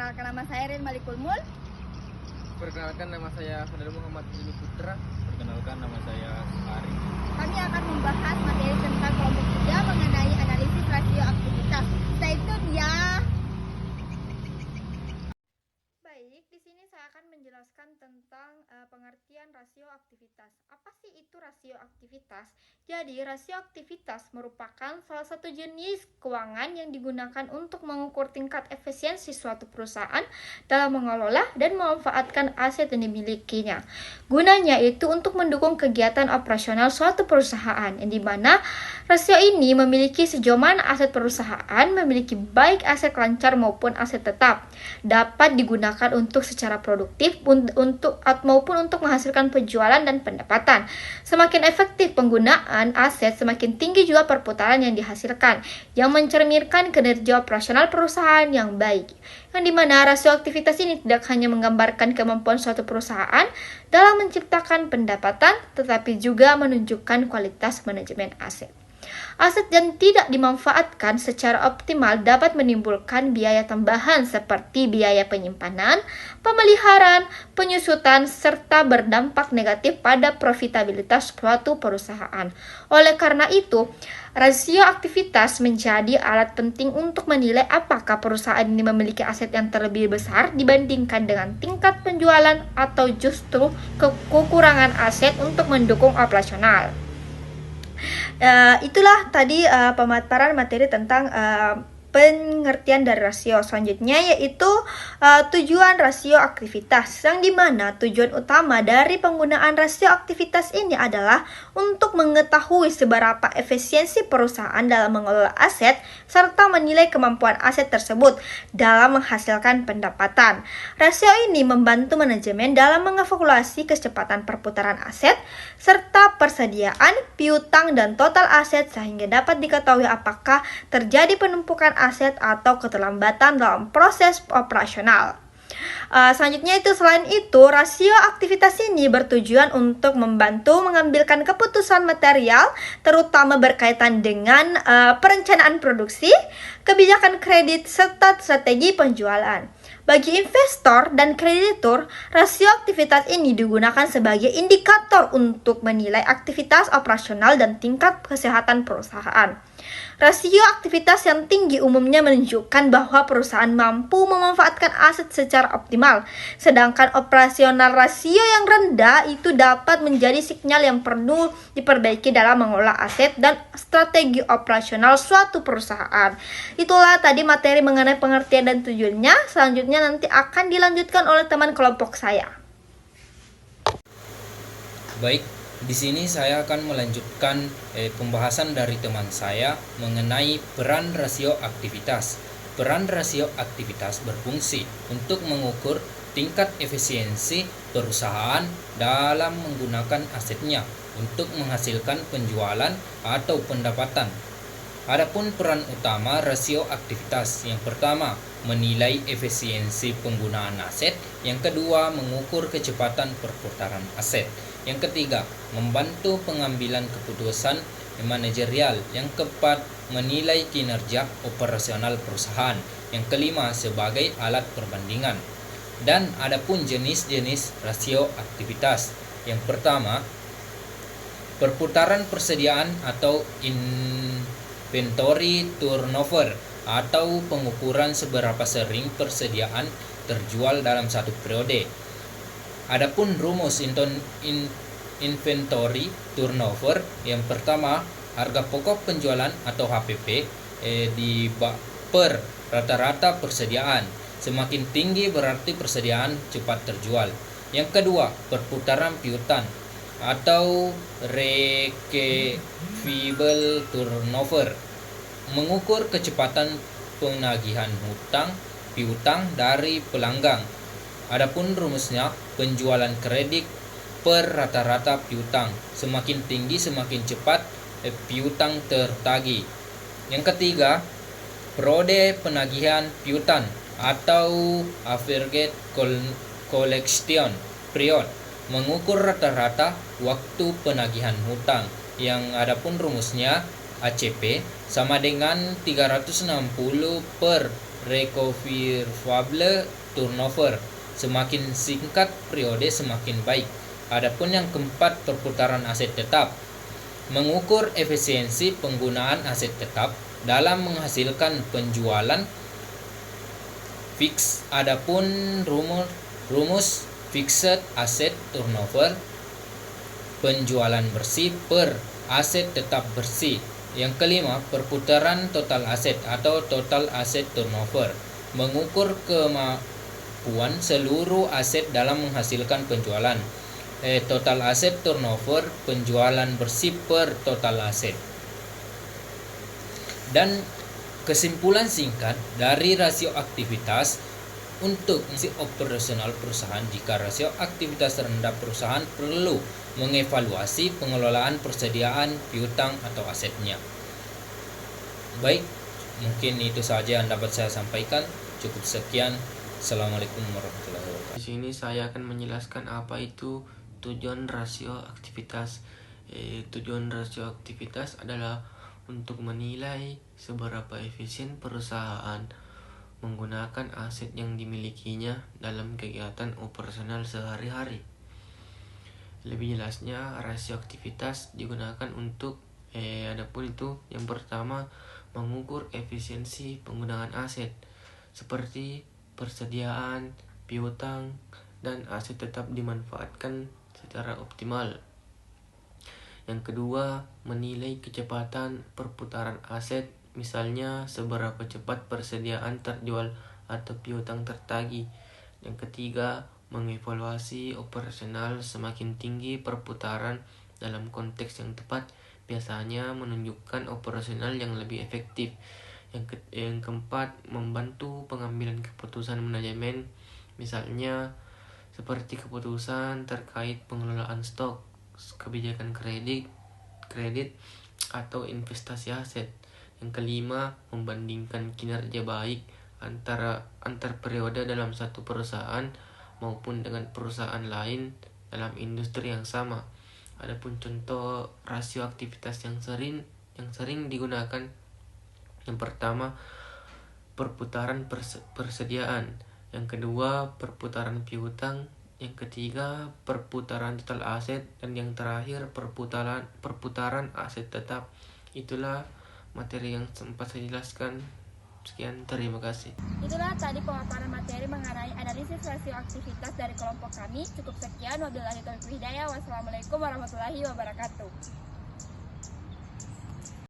Perkenalkan nama saya Rin Malikul Mul. Perkenalkan nama saya Saudara Muhammad Ilmi Putra. Perkenalkan nama saya Ari. Kami akan membahas materi tentang kelompok 3 mengenai analisis rasio aktivitas. Stay tune ya. Baik, di sini saya akan menjelaskan tentang pengertian rasio aktivitas. Apa sih itu rasio aktivitas? Jadi, rasio aktivitas merupakan salah satu jenis keuangan yang digunakan untuk mengukur tingkat efisiensi suatu perusahaan dalam mengelola dan memanfaatkan aset yang dimilikinya. Gunanya itu untuk mendukung kegiatan operasional suatu perusahaan, yang dimana rasio ini memiliki sejauh mana aset perusahaan memiliki baik aset lancar maupun aset tetap, dapat digunakan untuk secara produktif maupun untuk menghasilkan penjualan dan pendapatan. Semakin efektif penggunaan aset, semakin tinggi juga perputaran yang dihasilkan, yang mencerminkan kinerja operasional perusahaan yang baik. Yang dimana rasio aktivitas ini tidak hanya menggambarkan kemampuan suatu perusahaan dalam menciptakan pendapatan, tetapi juga menunjukkan kualitas manajemen aset. Aset yang tidak dimanfaatkan secara optimal dapat menimbulkan biaya tambahan seperti biaya penyimpanan, pemeliharaan, penyusutan, serta berdampak negatif pada profitabilitas suatu perusahaan. Oleh karena itu, rasio aktivitas menjadi alat penting untuk menilai apakah perusahaan ini memiliki aset yang terlebih besar dibandingkan dengan tingkat penjualan atau justru kekurangan aset untuk mendukung operasional. Itulah tadi pemaparan materi tentang pengertian dari rasio. Selanjutnya yaitu tujuan rasio aktivitas, yang dimana tujuan utama dari penggunaan rasio aktivitas ini adalah untuk mengetahui seberapa efisiensi perusahaan dalam mengelola aset serta menilai kemampuan aset tersebut dalam menghasilkan pendapatan. Rasio ini membantu manajemen dalam mengevaluasi kecepatan perputaran aset serta persediaan, piutang, dan total aset sehingga dapat diketahui apakah terjadi penumpukan aset atau keterlambatan dalam proses operasional. Selanjutnya selain itu, rasio aktivitas ini bertujuan untuk membantu mengambilkan keputusan material, terutama berkaitan dengan perencanaan produksi, kebijakan kredit, serta strategi penjualan. Bagi investor dan kreditur, rasio aktivitas ini digunakan sebagai indikator untuk menilai aktivitas operasional dan tingkat kesehatan perusahaan. Rasio aktivitas yang tinggi umumnya menunjukkan bahwa perusahaan mampu memanfaatkan aset secara optimal, sedangkan operasional rasio yang rendah itu dapat menjadi sinyal yang perlu diperbaiki dalam mengelola aset dan strategi operasional suatu perusahaan. Itulah tadi materi mengenai pengertian dan tujuannya. Selanjutnya nanti akan dilanjutkan oleh teman kelompok saya. Baik, di sini saya akan melanjutkan pembahasan dari teman saya mengenai peran rasio aktivitas. Peran rasio aktivitas berfungsi untuk mengukur tingkat efisiensi perusahaan dalam menggunakan asetnya untuk menghasilkan penjualan atau pendapatan. Adapun peran utama rasio aktivitas, yang pertama, menilai efisiensi penggunaan aset, yang kedua, mengukur kecepatan perputaran aset, yang ketiga, membantu pengambilan keputusan manajerial, yang keempat, menilai kinerja operasional perusahaan, yang kelima, sebagai alat perbandingan. Dan adapun jenis-jenis rasio aktivitas, yang pertama, perputaran persediaan atau inventory turnover, atau pengukuran seberapa sering persediaan terjual dalam satu periode. Adapun rumus inventory turnover, yang pertama, harga pokok penjualan atau HPP per rata-rata persediaan. Semakin tinggi berarti persediaan cepat terjual. Yang kedua, perputaran piutang atau receivable turnover, mengukur kecepatan penagihan piutang dari pelanggan. Adapun rumusnya, penjualan kredit per rata-rata piutang. Semakin tinggi semakin cepat piutang tertagih. Yang ketiga, periode penagihan piutang atau aggregate collection period, mengukur rata-rata waktu penagihan hutang. Yang adapun rumusnya, ACP sama dengan 360 per recoverable turnover. Semakin singkat periode semakin baik. Adapun yang keempat, perputaran aset tetap. Mengukur efisiensi penggunaan aset tetap dalam menghasilkan penjualan fix. Adapun rumus fixed asset turnover, penjualan bersih per aset tetap bersih. Yang kelima, perputaran total aset atau total asset turnover. Mengukur kemampuan seluruh aset dalam menghasilkan penjualan. Total asset turnover, penjualan bersih per total aset. Dan kesimpulan singkat dari rasio aktivitas untuk fungsi operasional perusahaan, jika rasio aktivitas rendah, perusahaan perlu mengevaluasi pengelolaan persediaan piutang atau asetnya. Baik, mungkin itu saja yang dapat saya sampaikan. Cukup sekian. Assalamualaikum warahmatullahi wabarakatuh. Di sini saya akan menjelaskan apa itu tujuan rasio aktivitas. Tujuan rasio aktivitas adalah untuk menilai seberapa efisien perusahaan menggunakan aset yang dimilikinya dalam kegiatan operasional sehari-hari. Lebih jelasnya, rasio aktivitas digunakan untuk adapun itu yang pertama, mengukur efisiensi penggunaan aset seperti persediaan, piutang, dan aset tetap dimanfaatkan secara optimal. Yang kedua, menilai kecepatan perputaran aset, misalnya seberapa cepat persediaan terjual atau piutang tertagih. Yang ketiga, mengevaluasi operasional, semakin tinggi perputaran dalam konteks yang tepat biasanya menunjukkan operasional yang lebih efektif. Yang keempat, membantu pengambilan keputusan manajemen, misalnya seperti keputusan terkait pengelolaan stok, kebijakan kredit atau investasi aset. Yang kelima, membandingkan kinerja baik antar periode dalam satu perusahaan maupun dengan perusahaan lain dalam industri yang sama. Adapun contoh rasio aktivitas yang sering digunakan, yang pertama, perputaran persediaan. Yang kedua, perputaran piutang. Yang ketiga, perputaran total aset. Dan yang terakhir, perputaran aset tetap. Itulah materi yang sempat saya jelaskan. Sekian, terima kasih. Itulah tadi pemaparan materi mengenai analisis rasio aktivitas dari kelompok kami. Cukup sekian, wabillahi taufiq wal hidayah. Wassalamualaikum warahmatullahi wabarakatuh.